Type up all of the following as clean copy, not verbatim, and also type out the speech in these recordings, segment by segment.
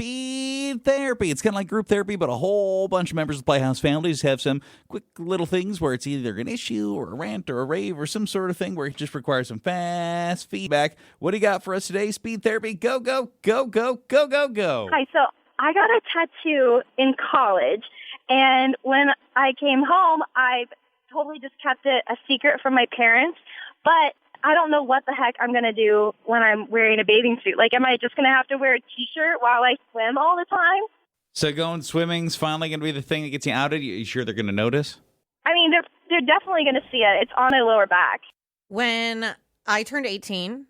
Speed Therapy. It's kind of like group therapy, but a whole bunch of members of the Playhouse families have some quick little things where it's either an issue or a rant or a rave or some sort of thing where it just requires some fast feedback. What do you got for us today, Speed Therapy? Go, go, go, go, go, go, go. Hi, so I got a tattoo in college, and when I came home, I totally just kept it a secret from my parents, but I don't know what the heck I'm going to do when I'm wearing a bathing suit. Like, am I just going to have to wear a T-shirt while I swim all the time? So going swimming's finally going to be the thing that gets you outed? You sure they're going to notice? I mean, they're definitely going to see it. It's on my lower back. When I turned 18,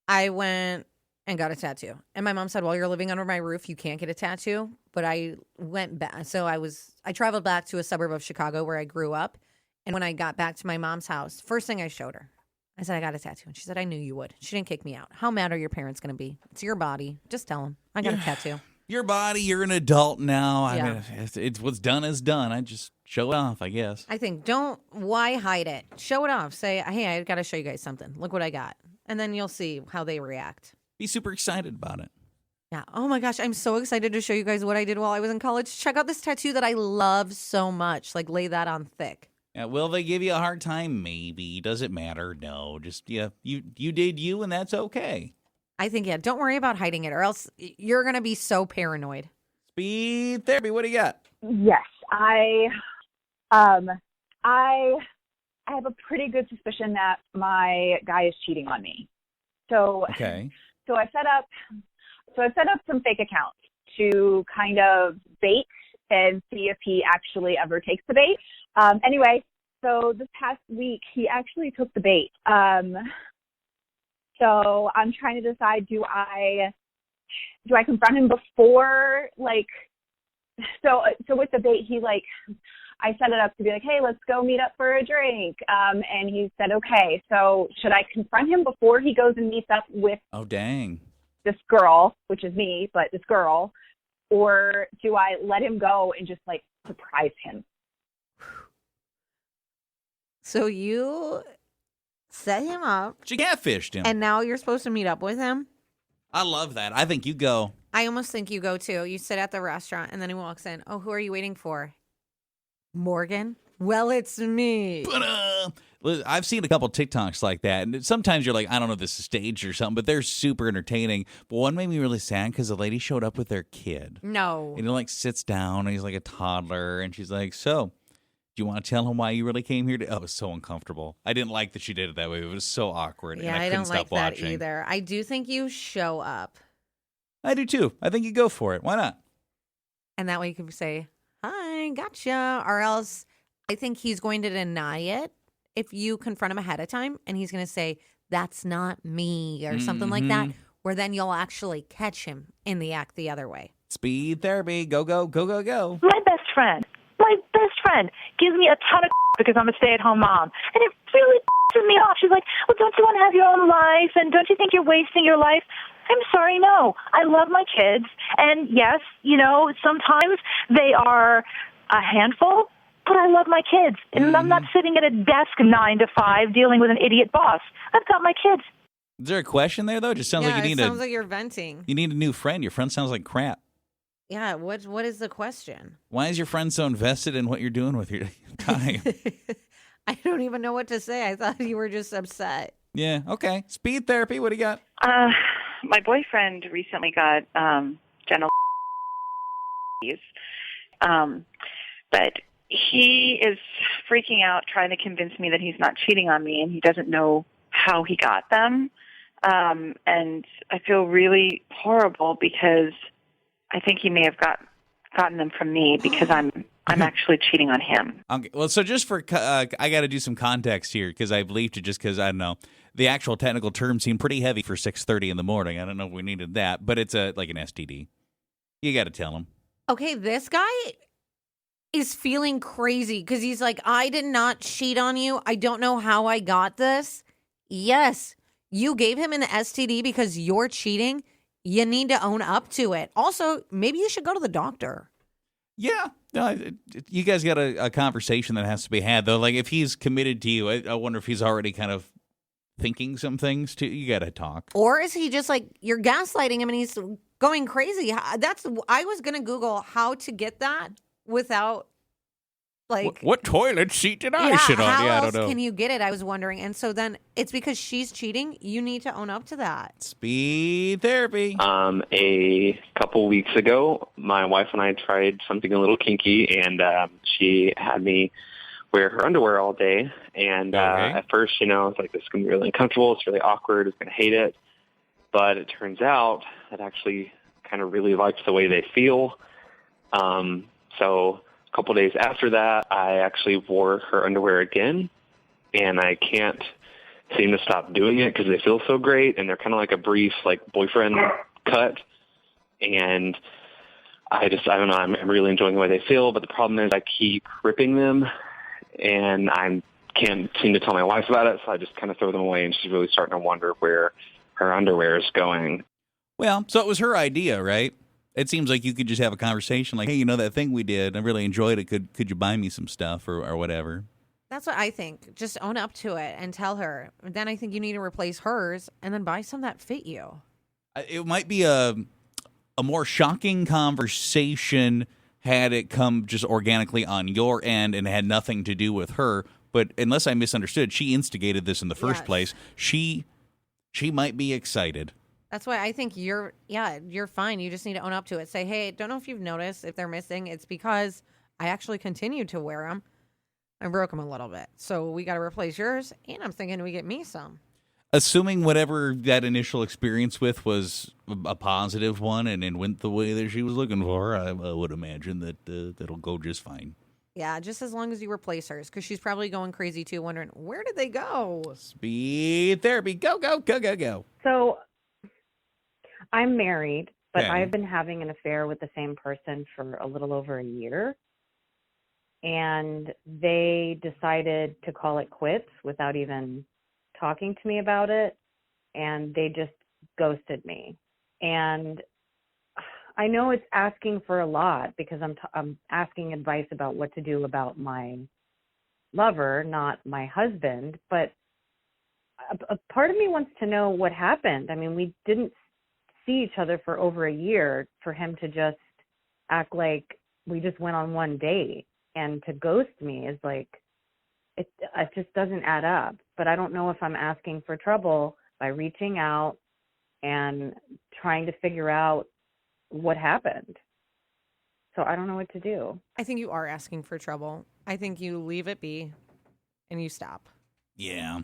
I went and got a tattoo. And my mom said, well, you're living under my roof, you can't get a tattoo. But I went back. So I traveled back to a suburb of Chicago where I grew up. And when I got back to my mom's house, first thing I showed her, I said, I got a tattoo. And she said, I knew you would. She didn't kick me out. How mad are your parents going to be? It's your body. Just tell them. I got a tattoo. Your body, you're an adult now. Yeah. I mean, it's what's done is done. I just show it off, I guess. I think, why hide it? Show it off. Say, hey, I got to show you guys something. Look what I got. And then you'll see how they react. Be super excited about it. Yeah. Oh my gosh. I'm so excited to show you guys what I did while I was in college. Check out this tattoo that I love so much. Like, lay that on thick. Yeah, will they give you a hard time? Maybe. Does it matter? No. Just, you did you, and that's okay. I think, don't worry about hiding it, or else you're going to be so paranoid. Speed Therapy, what do you got? Yes, I have a pretty good suspicion that my guy is cheating on me. So Okay. So I set up some fake accounts to kind of bait and see if he actually ever takes the bait. Anyway, so this past week he actually took the bait. So I'm trying to decide, do I confront him before, like, so with the bait, I set it up to be like, hey, let's go meet up for a drink. And he said, okay. So should I confront him before he goes and meets up with Oh, dang. this girl, which is me, but this girl, or do I let him go and just like surprise him? So you set him up, She catfished him. and now you're supposed to meet up with him? I love that. I think you go. I almost think you go too. You sit at the restaurant, and then he walks in. Oh, who are you waiting for? Morgan? Well, it's me. I've seen a couple TikToks like that, and sometimes you're like, I don't know if this is staged or something, but they're super entertaining. But one made me really sad because the lady showed up with their kid. No. And he like sits down, and he's like a toddler, and she's like, so, do you want to tell him why you really came here? Oh, it was so uncomfortable. I didn't like that she did it that way. It was so awkward, Yeah, and I I couldn't don't stop like watching. that either. I do think you show up, I do too. I think you go for it. Why not? and that way you can say, hi, gotcha. Or else I think he's going to deny it if you confront him ahead of time, and he's going to say, that's not me, or something like that, where then you'll actually catch him in the act the other way. Speed Therapy. Go, go, go, go, go. My best friend gives me a ton of because I'm a stay-at-home mom. And it really pisses me off. She's like, well, don't you want to have your own life? And don't you think you're wasting your life? I'm sorry, no. I love my kids. And yes, sometimes they are a handful, but I love my kids. And I'm not sitting at a desk 9 to 5 dealing with an idiot boss. I've got my kids. Is there a question there, though? It just sounds like you it need sounds like you're venting. you need a new friend. Your friend sounds like crap. Yeah, what is the question? Why is your friend so invested in what you're doing with your time? I don't even know what to say. I thought you were just upset. Yeah, okay. Speed Therapy, what do you got? My boyfriend recently got genital but he is freaking out trying to convince me that he's not cheating on me, and he doesn't know how he got them. And I feel really horrible because I think he may have gotten them from me because I'm actually cheating on him. Okay. Well, so just for I got to do some context here because I believed you just because I don't know. The actual technical terms seem pretty heavy for 6:30 in the morning. I don't know if we needed that, but it's like an STD. You got to tell him. Okay, this guy is feeling crazy because he's like, I did not cheat on you. I don't know how I got this. Yes, you gave him an STD because you're cheating. You need to own up to it. Also, maybe you should go to the doctor. Yeah. No, you guys got a conversation that has to be had, though. Like, if he's committed to you, I wonder if he's already kind of thinking some things too. You got to talk. Or is he just like, you're gaslighting him and he's going crazy? I was going to Google how to get that without like. What toilet seat did I Yeah, sit on? how Yeah, I else don't know. can you get it? I was wondering. And so then it's because she's cheating. You need to own up to that. Speed therapy. A couple weeks ago, my wife and I tried something a little kinky, and she had me wear her underwear all day. And Okay. at first, I was like, this is going to be really uncomfortable. It's really awkward. It's going to hate it. But it turns out it actually kind of really likes the way they feel. So a couple days after that, I actually wore her underwear again, and I can't seem to stop doing it because they feel so great, and they're kind of like a brief like boyfriend cut. And I don't know, I'm really enjoying the way they feel, but the problem is I keep ripping them, and I can't seem to tell my wife about it, so I just kind of throw them away, and she's really starting to wonder where her underwear is going. Well, so it was her idea, right? It seems like you could just have a conversation like, hey, that thing we did, I really enjoyed it. Could you buy me some stuff or whatever? That's what I think. Just own up to it and tell her. Then I think you need to replace hers and then buy some that fit you. It might be a more shocking conversation had it come just organically on your end and had nothing to do with her. But unless I misunderstood, she instigated this in the first Yes. place. She might be excited. That's why I think you're fine. You just need to own up to it. Say, hey, don't know if you've noticed if they're missing. It's because I actually continued to wear them. I broke them a little bit. So we got to replace yours. And I'm thinking we get me some. Assuming whatever that initial experience with was a positive one and went the way that she was looking for, I would imagine that that'll go just fine. Yeah, just as long as you replace hers. Because she's probably going crazy too, wondering, where did they go? Speed therapy. Go, go, go, go, go. So I'm married, but Okay. I've been having an affair with the same person for a little over a year. And they decided to call it quits without even talking to me about it. And they just ghosted me. And I know it's asking for a lot because I'm asking advice about what to do about my lover, not my husband. But a part of me wants to know what happened. I mean, we didn't see each other for over a year. For him to just act like we just went on one date and to ghost me is like, it just doesn't add up. But I don't know if I'm asking for trouble by reaching out and trying to figure out what happened. So I don't know what to do. I think you are asking for trouble. I think you leave it be and you stop. Yeah.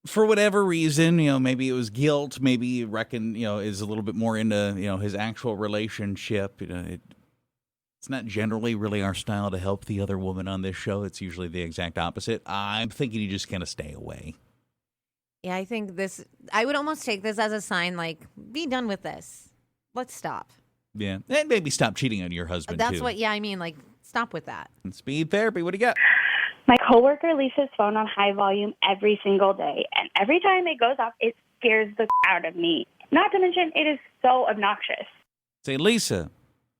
For whatever reason, maybe it was guilt. Maybe you reckon, is a little bit more into, his actual relationship. It's not generally really our style to help the other woman on this show. It's usually the exact opposite. I'm thinking you just kind of stay away. Yeah, I would almost take this as a sign like, be done with this. Let's stop. Yeah. And maybe stop cheating on your husband, That's too. what, I mean, like, stop with that. And speed therapy, what do you got? My coworker leaves his phone on high volume every single day, and every time it goes off, it scares the out of me. Not to mention, it is so obnoxious. Say, Lisa,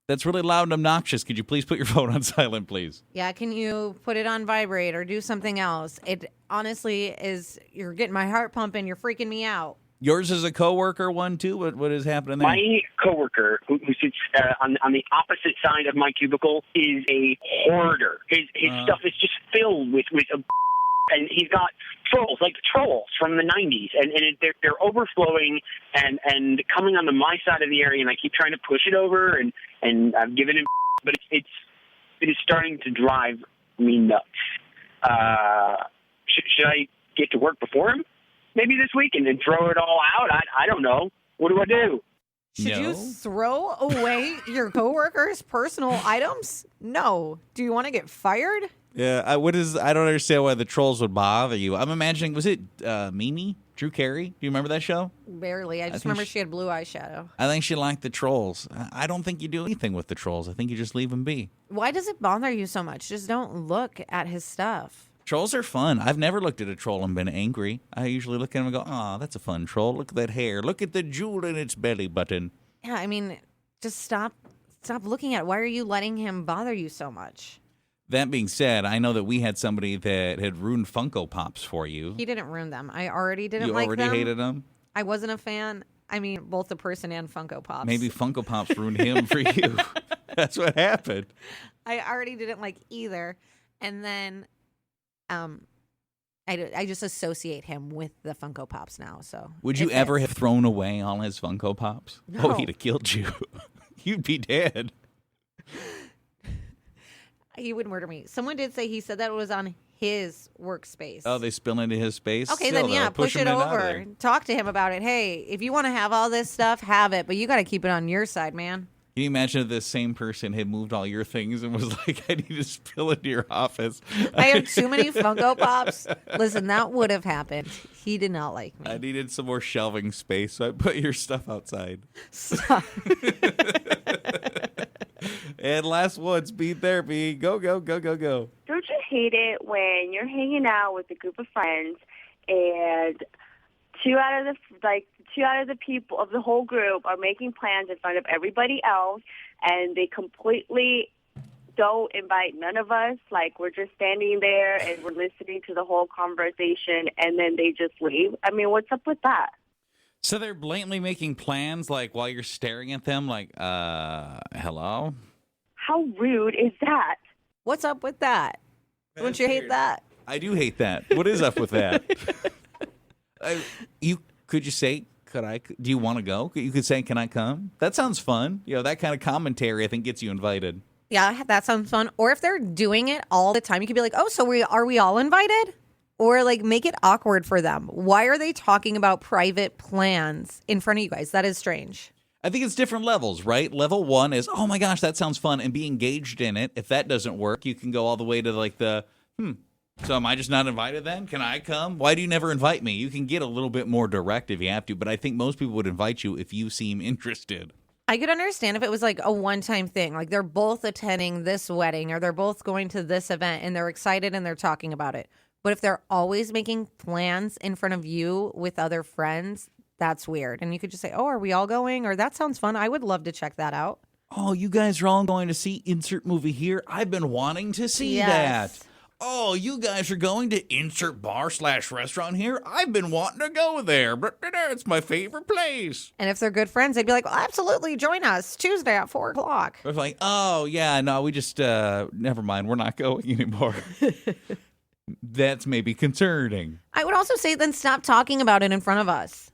that's really loud and obnoxious. Could you please put your phone on silent, please? Yeah, can you put it on vibrate or do something else? It honestly is, you're getting my heart pumping. You're freaking me out. Yours is a coworker one, too? What is happening there? My coworker, who sits on the opposite side of my cubicle, is a hoarder. His stuff is just filled with and he's got trolls, like trolls from the 90s, and they're overflowing and coming onto my side of the area, and I keep trying to push it over, and I've given him, but it is starting to drive me nuts. Should I get to work before him? Maybe this week and then throw it all out? I don't know. What do I do? Should No. you throw away your coworkers' personal items? No. Do you want to get fired? Yeah, I don't understand why the trolls would bother you. I'm imagining, was it Mimi? Drew Carey? Do you remember that show? Barely. I just think remember she had blue eyeshadow. I think she liked the trolls. I don't think you do anything with the trolls. I think you just leave them be. Why does it bother you so much? Just don't look at his stuff. Trolls are fun. I've never looked at a troll and been angry. I usually look at him and go, "Aw, that's a fun troll. Look at that hair. Look at the jewel in its belly button." Yeah, I mean, just stop looking at it. Why are you letting him bother you so much? That being said, I know that we had somebody that had ruined Funko Pops for you. He didn't ruin them. I already didn't You like already them. hated them? I wasn't a fan. I mean, both the person and Funko Pops. Maybe Funko Pops ruined him for you. That's what happened. I already didn't like either. And then I just associate him with the Funko Pops now. So Would you it ever fits. have thrown away all his Funko Pops? No. Oh, he'd have killed you. You'd be dead. He would murder me. Someone did say he said that it was on his workspace. Oh, they spill into his space? Okay, Still, then yeah, though, push him it in out of over. there. Talk to him about it. Hey, if you want to have all this stuff, have it, but you got to keep it on your side, man. Can you imagine if this same person had moved all your things and was like, I need to spill into your office? I have too many Funko Pops. Listen, that would have happened. He did not like me. I needed some more shelving space, so I put your stuff outside. Stop. And last one, speed therapy. Go, go, go, go, go. Don't you hate it when you're hanging out with a group of friends and two out of the people of the whole group are making plans in front of everybody else, and they completely don't invite none of us? Like, we're just standing there and we're listening to the whole conversation, and then they just leave. I mean, what's up with that? So they're blatantly making plans, like, while you're staring at them, like, hello? How rude is that? What's up with that? Don't you hate that? I do hate that. What is up with that? Could you say, do you want to go? You could say, can I come? That sounds fun. You know, that kind of commentary, I think, gets you invited. Yeah, that sounds fun. Or if they're doing it all the time, you could be like, oh, so are we all invited? Or like make it awkward for them. Why are they talking about private plans in front of you guys? That is strange. I think it's different levels, right? Level 1 is, oh my gosh, that sounds fun, and be engaged in it. If that doesn't work, you can go all the way to like so am I just not invited then? Can I come? Why do you never invite me? You can get a little bit more direct if you have to, but I think most people would invite you if you seem interested. I could understand if it was like a one-time thing, like they're both attending this wedding or they're both going to this event and they're excited and they're talking about it. But if they're always making plans in front of you with other friends, that's weird. And you could just say, oh, are we all going? Or that sounds fun. I would love to check that out. Oh, you guys are all going to see insert movie here? I've been wanting to see Yes. that. Oh, you guys are going to insert bar/restaurant here? I've been wanting to go there. It's my favorite place. And if they're good friends, they'd be like, well, absolutely, join us Tuesday at 4 o'clock. It's like, oh, yeah, no, we just, never mind. We're not going anymore. That's maybe concerning. I would also say then stop talking about it in front of us.